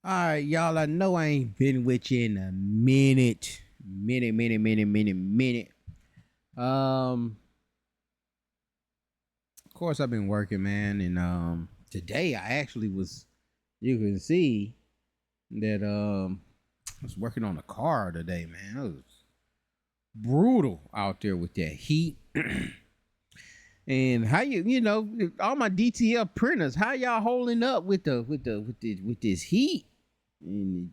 All right, y'all. I know I ain't been with you in a minute. Um, of course I've been working, man, and today I actually was. You can see that I was working on a car today, man. It was brutal out there with that heat. And how all my DTL printers, how y'all holding up with this heat and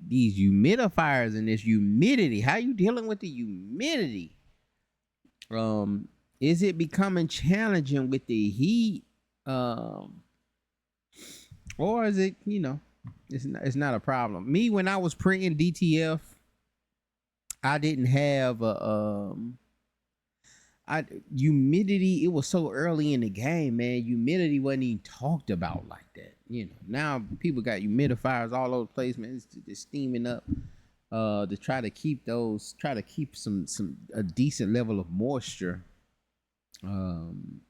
these humidifiers and this humidity? How you dealing with the humidity? Um, is it becoming challenging with the heat? Um, or is it, it's not a problem. Me, when I was printing DTF, I didn't have a I humidity. It was so early in the game, man. Humidity wasn't even talked about like that. Now people got humidifiers all over the place, man. It's steaming up. To try to keep some a decent level of moisture. Um,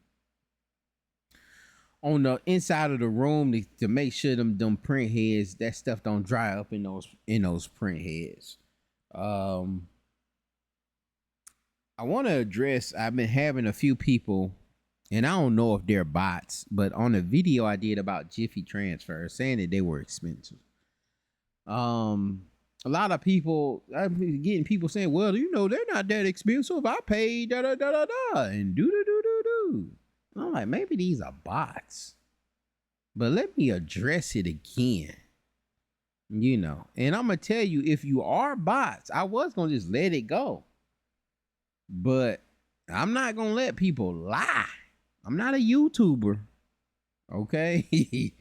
on the inside of the room to make sure them print heads, that stuff don't dry up in those print heads. Um, I want to address. I've been having a few people, and I don't know if they're bots, but on a video I did about Jiffy Transfers, saying that they were expensive. A lot of people, I'm getting people saying, "Well, they're not that expensive. I paid da da da da da and do do do do do." I'm like, maybe these are bots, but let me address it again. And I'm gonna tell you, if you are bots, I was gonna just let it go. But I'm not gonna let people lie. I'm not a YouTuber. Okay.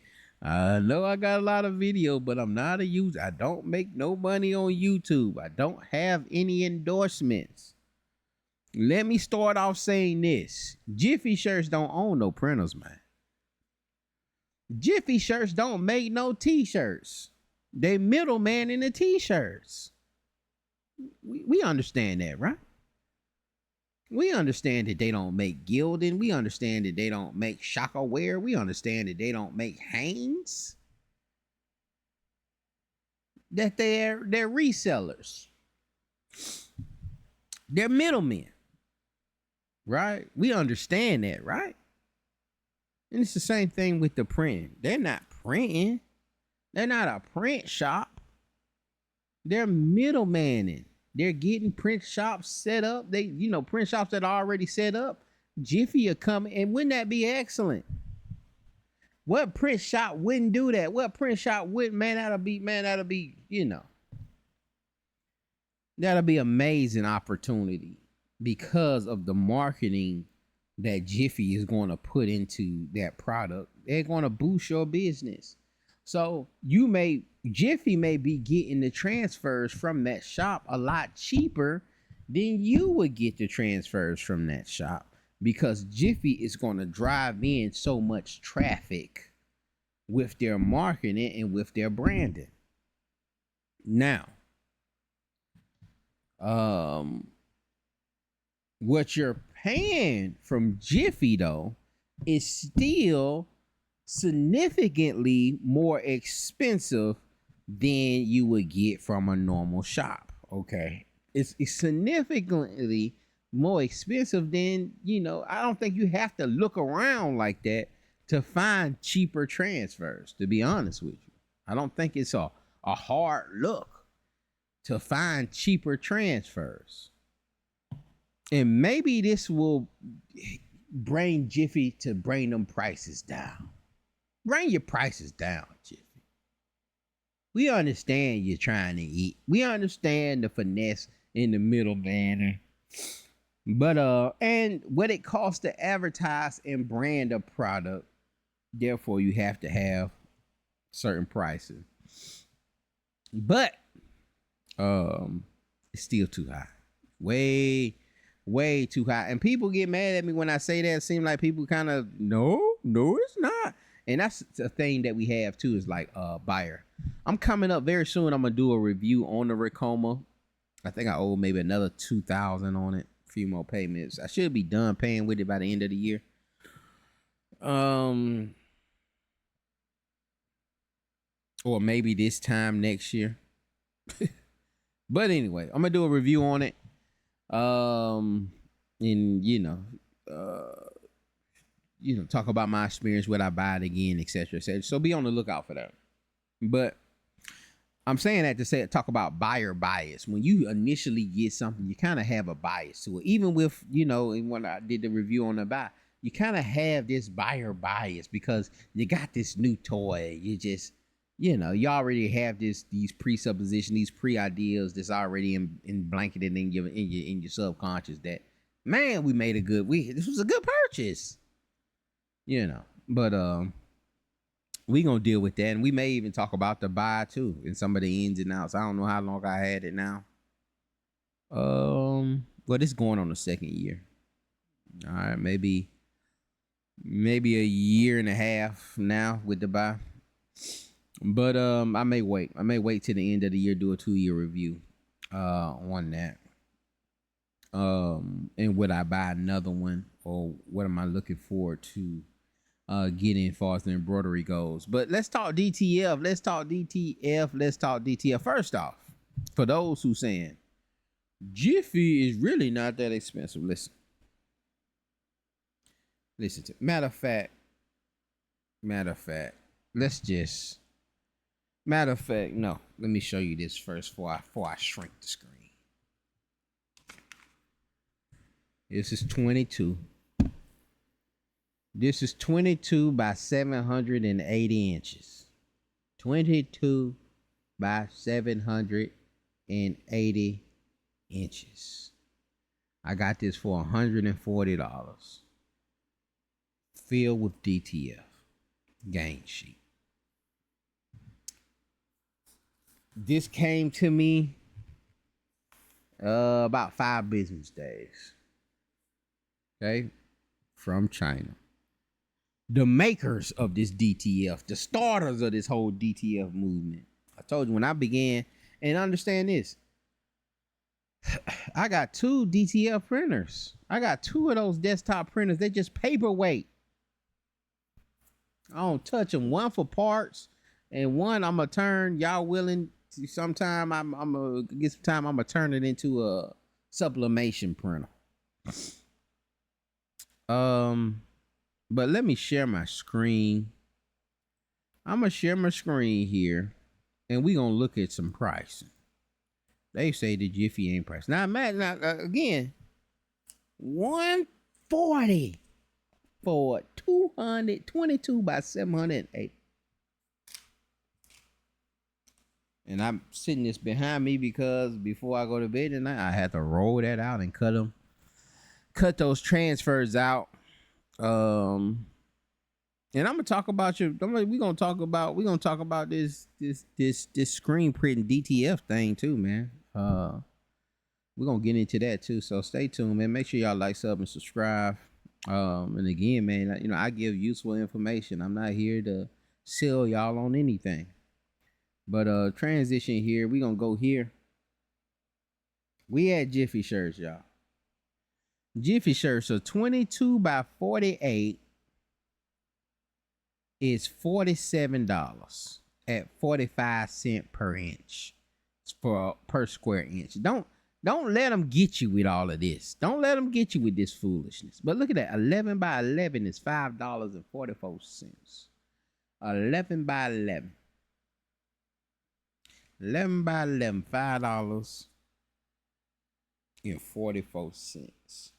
I know I got a lot of video, but I'm not a user. I don't make no money on YouTube. I don't have any endorsements. Let me start off saying this. Jiffy shirts don't own no printers, man. Jiffy shirts don't make no t-shirts. They middleman in the t-shirts. We understand that, right? We understand that they don't make Gildan. We understand that they don't make Shaka Wear. We understand that they don't make Hanes. That they're resellers. They're middlemen. Right? We understand that, right? And it's the same thing with the printing. They're not printing. They're not a print shop. They're middlemaning. They're getting print shops set up. Print shops that are already set up. Jiffy are coming, and wouldn't that be excellent? What print shop wouldn't do that? What print shop wouldn't? Man, that'll be, that'll be amazing opportunity because of the marketing that Jiffy is going to put into that product. They're going to boost your business. So Jiffy may be getting the transfers from that shop a lot cheaper than you would get the transfers from that shop because Jiffy is going to drive in so much traffic with their marketing and with their branding. Now, what you're paying from Jiffy though is still significantly more expensive than you would get from a normal shop. Okay, it's significantly more expensive than I don't think you have to look around like that to find cheaper transfers, to be honest with you. I don't think it's a hard look to find cheaper transfers. And maybe this will bring Jiffy to bring them prices down. Bring your prices down, Jiffy. We understand you're trying to eat. We understand the finesse in the middle manner. But and what it costs to advertise and brand a product, therefore you have to have certain prices. But it's still too high. Way too high. And people get mad at me when I say that. It seems like people kind of no, it's not. And that's the thing that we have too, is like buyer. I'm coming up very soon. I'm gonna do a review on the Ricoma. I think I owe maybe another $2,000 on it. A few more payments. I should be done paying with it by the end of the year. or maybe this time next year. But anyway, I'm gonna do a review on it. And talk about my experience, would I buy it again, etc., etc. So be on the lookout for that. But I'm saying that to say talk about buyer bias. When you initially get something, you kind of have a bias to it. Even with, and when I did the review on the buy, you kind of have this buyer bias because you got this new toy. You just, you already have these presuppositions, these pre-ideas that's already in blanketed in your subconscious that, man, this was a good purchase. But we gonna deal with that, and we may even talk about the buy too and some of the ins and outs. I don't know how long I had it now. Well, it's going on the second year. All right, maybe a year and a half now with the buy. But I may wait till the end of the year, do a 2-year review on that. And would I buy another one, or what am I looking forward to getting as far as the embroidery goes? But let's talk DTF. Let's talk DTF. First off, for those who saying Jiffy is really not that expensive, listen to matter of fact, no, let me show you this first before I shrink the screen. This is 22. This is 22 by 780 inches. 22 by 780 inches. I got this for $140. Filled with DTF. Gain sheet. This came to me about 5 business days. Okay, from China. The makers of this DTF, the starters of this whole DTF movement. I told you when I began, and understand this, I got 2 DTF printers. I got 2 of those desktop printers. They're just paperweight. I don't touch them. One for parts, and one I'm gonna turn. Y'all willing to sometime? I'm gonna get some time. I'm gonna turn it into a sublimation printer. But let me share my screen. I'm gonna share my screen here, and we gonna look at some pricing. They say the Jiffy ain't priced. Now, again, $140 for 222 by 780. And I'm sitting this behind me because before I go to bed tonight, I had to roll that out and cut those transfers out. And I'm gonna talk about we're gonna talk about this screen printing DTF thing too, man. We're gonna get into that too. So stay tuned, man. Make sure y'all like, sub, and subscribe. And again, man, I give useful information. I'm not here to sell y'all on anything. But transition here. We're gonna go here. We had Jiffy shirts, y'all. Jiffy shirts are 22 by 48 is $47 at 45 cents per inch per square inch. Don't let them get you with all of this. Don't let them get you with this foolishness. But look at that. 11 by 11 is $5.44. 11 by 11. 11 by 11, $5.44.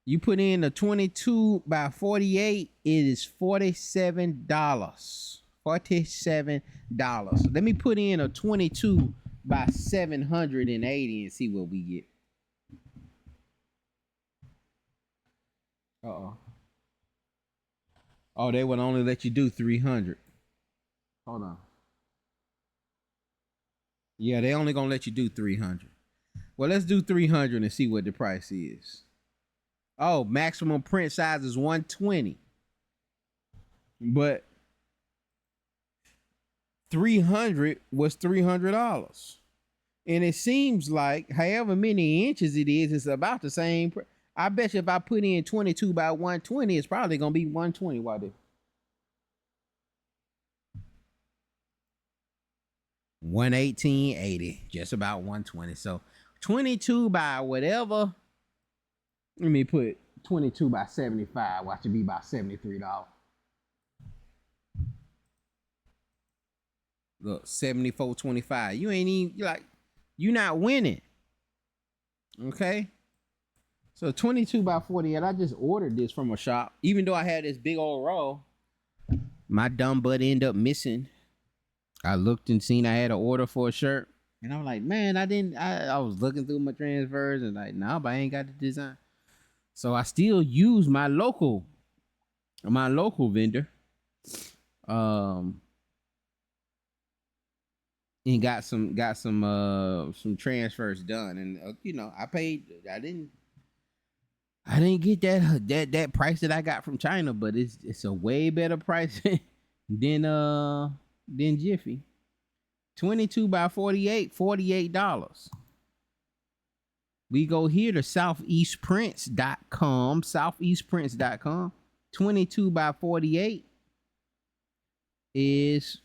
You put in a 22 by 48, it is $47. $47. Let me put in a 22 by 780 and see what we get. Oh, they would only let you do 300. Hold on. Yeah, they only gonna let you do 300. Well, let's do 300 and see what the price is. Oh, maximum print size is 120. But 300 was $300. And it seems like however many inches it is, it's about the same. I bet you if I put in 22 by 120, it's probably going to be 120. Why do? 118.80, just about 120. So 22 by whatever. Let me put 22 by 75. Watch it be about $73. Look, 74.25. You ain't even like you not winning. Okay. So 22 by 48. I just ordered this from a shop. Even though I had this big old roll, my dumb butt ended up missing. I looked and seen I had an order for a shirt. And I'm like, man, I was looking through my transfers and like, nah, but I ain't got the design. So I still use my local vendor. And got some transfers done. And I didn't get that price that I got from China, but it's a way better price than Jiffy. 22 by 48, $48. We go here to southeastprints.com, southeastprints.com. 22 by 48 is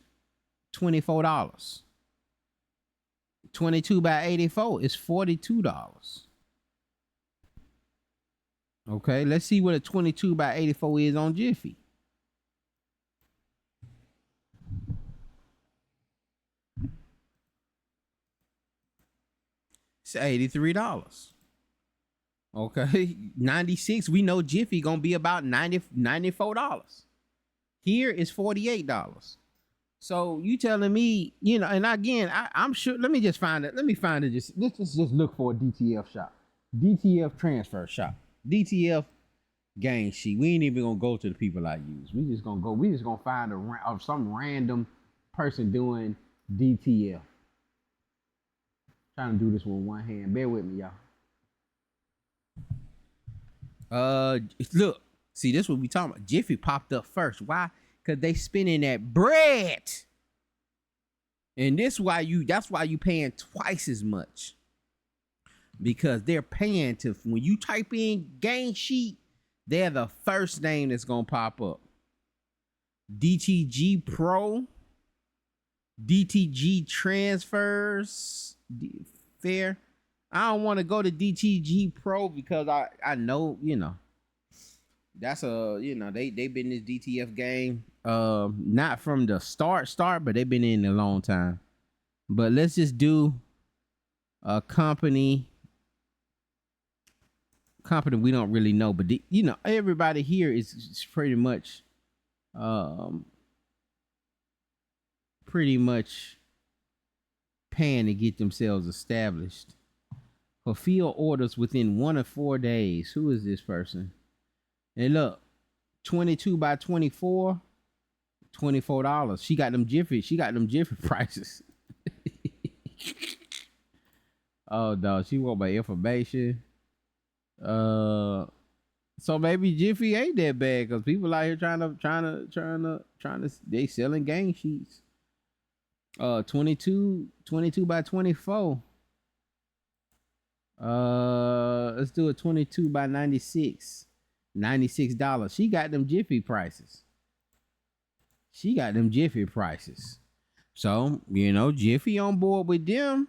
$24. 22 by 84 is $42. Okay, let's see what a 22 by 84 is on Jiffy. It's $83. Okay, 96. We know Jiffy gonna be about $94. Here is $48. So you telling me, and again, I'm sure. Let me just find it. Let me find it. Let's just look for a DTF shop, DTF transfer shop, DTF gang sheet. We ain't even gonna go to the people I use. We just gonna find some random person doing DTF. Trying to do this with one hand. Bear with me, y'all. Look, see, this is what we talking about. Jiffy popped up first. Why? Because they spending that bread. And that's why you paying twice as much. Because they're paying when you type in gang sheet, they're the first name that's gonna pop up. DTG Pro, DTG Transfers, fair. I don't want to go to DTG Pro because I know, that's they've been in this DTF game. Not from the start, but they've been in a long time. But let's just do a company we don't really know, but everybody here is pretty much paying to get themselves established. Fulfill orders within 1 or 4 days. Who is this person? And look, 22 by 24, $24. She got them Jiffy prices. Oh no, she want my information. So maybe Jiffy ain't that bad because people out here trying to they selling gang sheets. 22 by 24. Let's do a 22 by 96. $96. She got them Jiffy prices. So, Jiffy on board with them.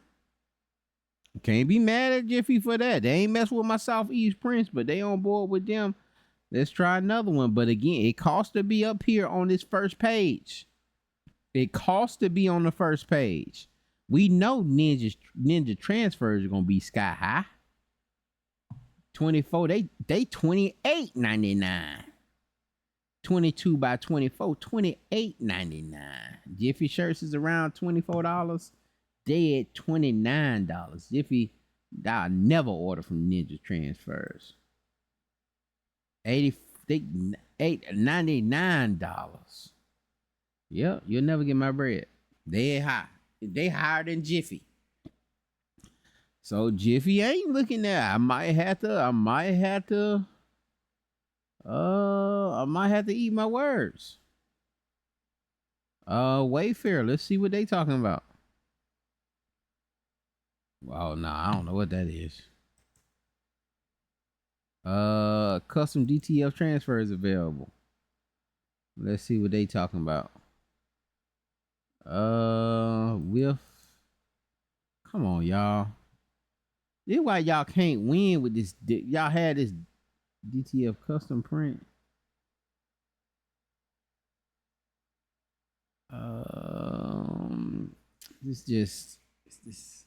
Can't be mad at Jiffy for that. They ain't mess with my Southeast Prince, but they on board with them. Let's try another one. But again, it costs to be up here on this first page. It costs to be on the first page. We know Ninja Transfers are gonna be sky high. 24, they $28.99. 22 by 24, $28.99. Jiffy shirts is around $24. They at $29. Jiffy, I'll never order from Ninja Transfers. $99. Yep, you'll never get my bread. They high. They higher than Jiffy. So Jiffy ain't looking there. I might have to eat my words. Wayfair, let's see what they talking about. Oh no, I don't know what that is. Custom DTF transfers available. Let's see what they talking about. With Come on, y'all. This is why y'all can't win with this. Y'all had this DTF custom print. This just it's this.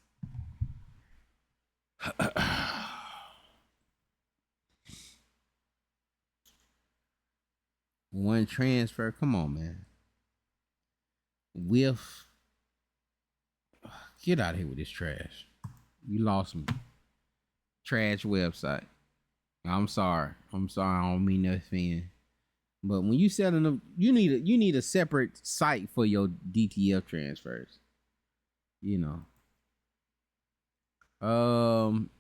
One transfer. Come on, man. With get out of here with this trash. You lost me. Trash website. I'm sorry. I don't mean to offend. But when you selling them, you need a separate site for your DTF transfers. You know.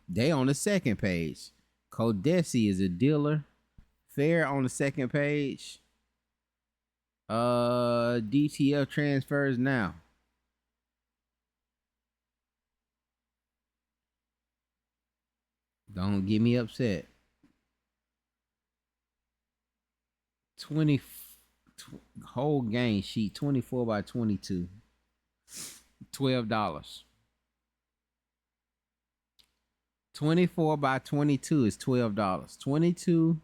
They on the second page. Codesi is a dealer. Fair on the second page. DTF transfers now. Don't get me upset. 20 whole game sheet 24 by 22. $12. 24 by 22 is $12. 22.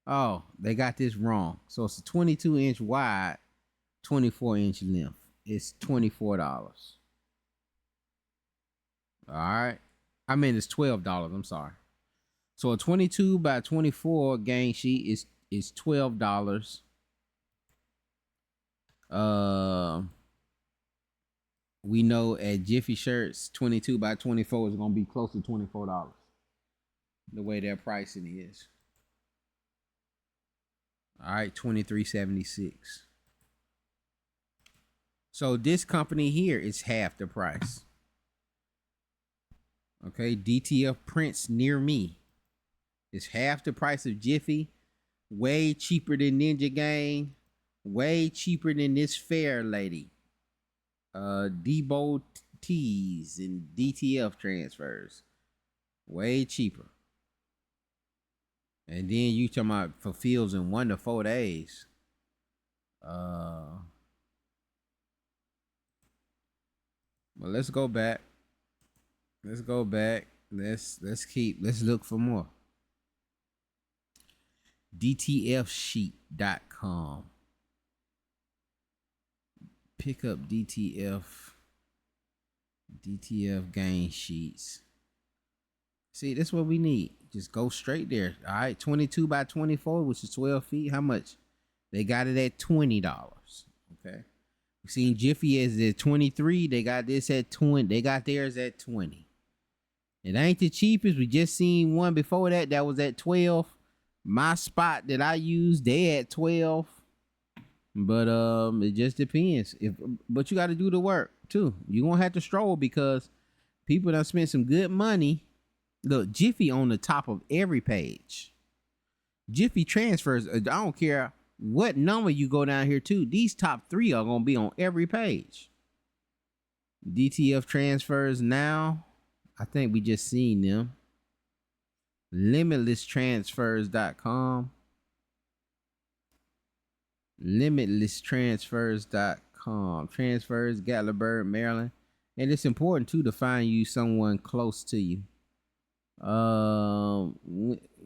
Oh, they got this wrong. So it's a 22-inch wide, 24-inch length. It's $24. All right. I mean, it's $12. I'm sorry. So a 22 by 24 game sheet is $12. We know at Jiffy Shirts, 22 by 24 is gonna be close to $24. The way their pricing is. All right, $23.76. So this company here is half the price. Okay, DTF prints near me. It's half the price of Jiffy. Way cheaper than Ninja Gang. Way cheaper than this fair lady. Debo Tees and DTF transfers. Way cheaper. And then you talking about fulfills in 1 to 4 days. Well, let's go back. Let's look for more. DTFsheet.com. Pick up DTF game sheets. See, that's what we need. Just go straight there. All right, 22 by 24, which is 12 feet. How much? They got it at $20. Okay. We seen Jiffy is at 23. They got this at 20. They got theirs at 20. It ain't the cheapest. We just seen one before that was at 12. My spot that I use, they at 12. But it just depends. But you got to do the work too. You gonna have to stroll because people done spent some good money. Look, Jiffy on the top of every page. Jiffy Transfers. I don't care what number you go down here to. These top 3 are gonna be on every page. DTF Transfers now. I think we just seen them. LimitlessTransfers.com. LimitlessTransfers.com. Transfers, Gatlinburg, Maryland. And it's important too to find you someone close to you.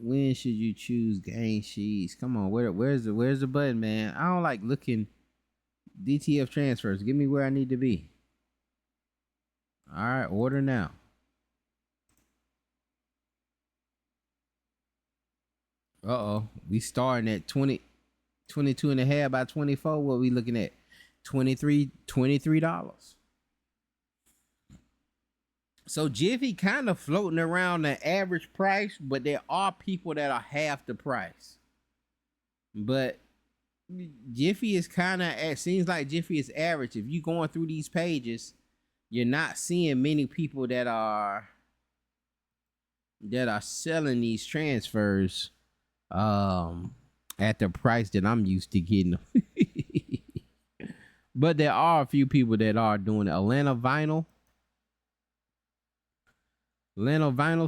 When should you choose game sheets? Come on, where's the button, man? I don't like looking. DTF transfers. Give me where I need to be. All right, order now. We starting at 22 and a half by 24. What we looking at? $23. So Jiffy kind of floating around the average price, but there are people that are half the price. But Jiffy is kind of, it seems like Jiffy is average. If you going through these pages, you're not seeing many people that are selling these transfers at the price that I'm used to getting them. But there are a few people that are doing it. Atlanta Vinyl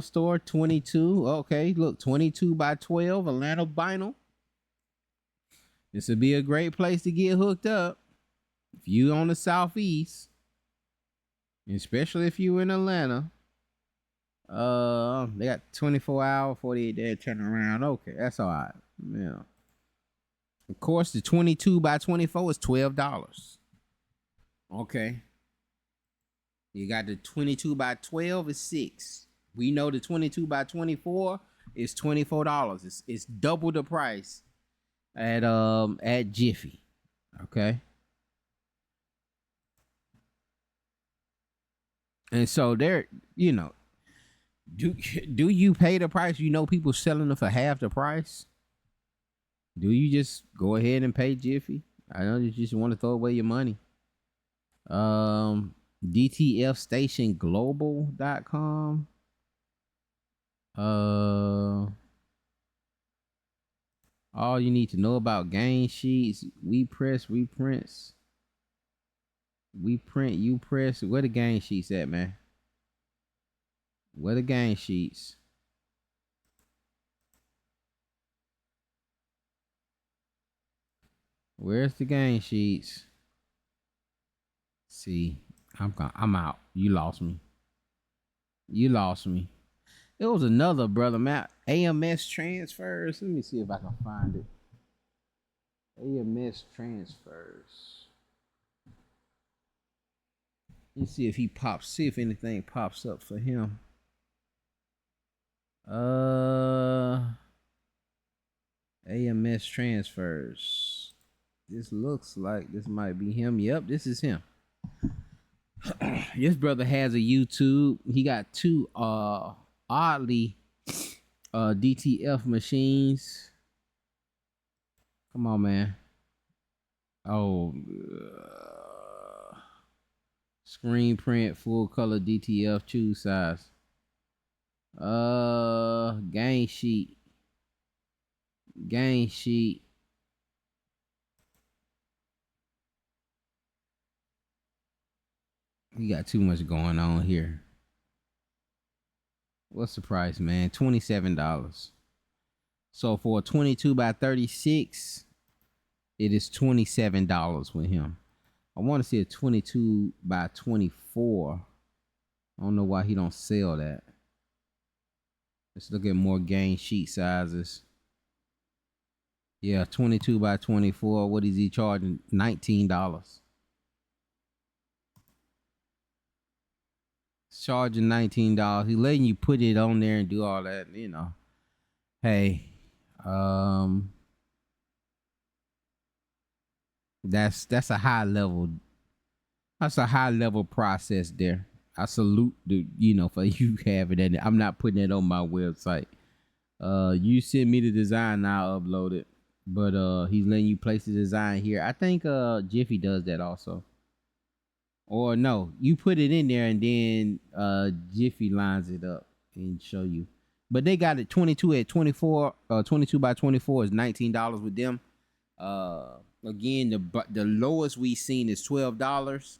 Store, 22. Okay, look, 22 by 12, Atlanta Vinyl. This would be a great place to get hooked up. If you on the Southeast. especially if you in Atlanta. They got 24-hour, 48-day turnaround. Okay, that's all right. Yeah. Of course, the 22 by 24 is $12. Okay. You got the 22 by 12 is $6. We know the 22 by 24 is $24. It's double the price at Jiffy. Okay. And so there, you know, do you pay the price? You know people selling it for half the price. Do you just go ahead and pay Jiffy? I know you just want to throw away your money. DTFstationglobal.com. All you need to know about gain sheets. We press, reprints. We print, you press. Where the gain sheets at, man? Where the gain sheets? Where's the gain sheets? See, I'm out. You lost me. You lost me. It was another brother, Matt. AMS transfers. Let me see if I can find it. AMS transfers. Let's see if he pops. See if anything pops up for him. AMS transfers. This looks like this might be him. Yep, this is him. This brother has a YouTube. He got two oddly DTF machines. Come on, man. Oh, screen print, full color DTF, choose size. Gain sheet. Gain sheet. You got too much going on here. What's the price, man? $27. So for a 22 by 36, it is $27 with him. I want to see a 22 by 24. I don't know why he don't sell that. Let's look at more gain sheet sizes. Yeah, 22 by 24. What is he charging? $19. Charging $19. He letting you put it on there and do all that, you know. Hey, that's a high level. That's a high level process there. I salute the, you know, for you having that. I'm not putting it on my website. You send me the design, I'll upload it. But he's letting you place the design here. I think Jiffy does that also. Or no, you put it in there and then Jiffy lines it up and show you. But they got it 22 at 24. 22 by 24 is $19 with them. Again, the lowest we seen is $12.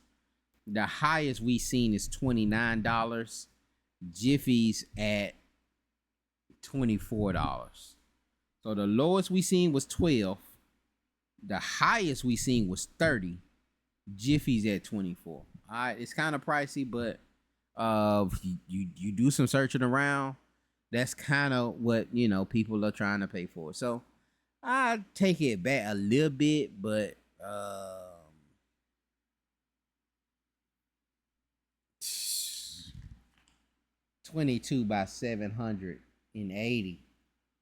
The highest we seen is $29. Jiffy's at $24. So the lowest we seen was $12. The highest we seen was $30. Jiffy's at $24. All right, it's kind of pricey, but you do some searching around. That's kind of what, you know, people are trying to pay for. So I take it back a little bit, but 22 by 780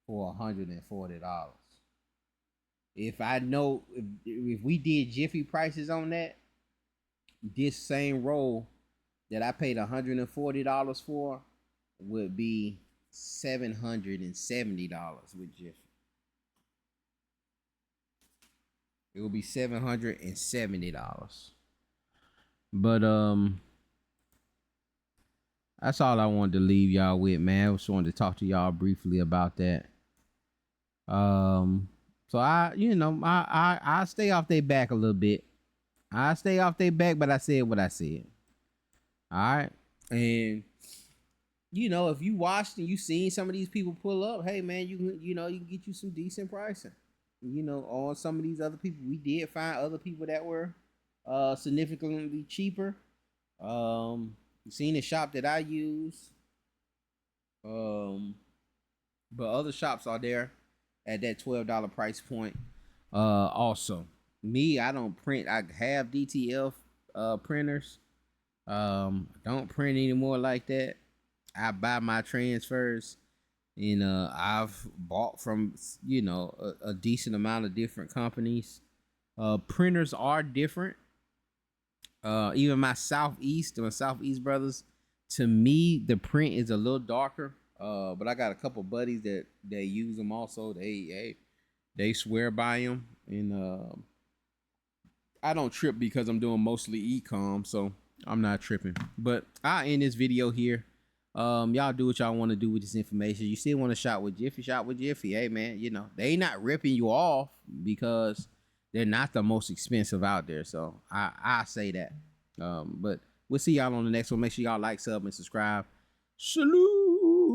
for $140. If I know if we did Jiffy prices on that, this same roll that I paid $140 for would be $770 with Jiffy. It would be $770. But that's all I wanted to leave y'all with, man. I just wanted to talk to y'all briefly about that. So I stay off their back a little bit. I stay off their back, but I said what I said. All right. And you know, if you watched and you seen some of these people pull up, hey man, you can get you some decent pricing. You know, on some of these other people, we did find other people that were significantly cheaper. You seen the shop that I use. Um, but other shops are there at that $12 price point. Also, me, I don't print. I have DTF printers. Don't print anymore like that. I buy my transfers, and I've bought from a decent amount of different companies. Printers are different. Even my Southeast brothers, to me the print is a little darker. But I got a couple buddies that they use them also. They swear by them, and I don't trip because I'm doing mostly e-com, so I'm not tripping. But I'll end this video here. Y'all do what y'all want to do with this information. You still want to shop with Jiffy, shop with Jiffy. Hey man, they not ripping you off because they're not the most expensive out there. So I say that. But we'll see y'all on the next one. Make sure y'all like, sub, and subscribe. Salute.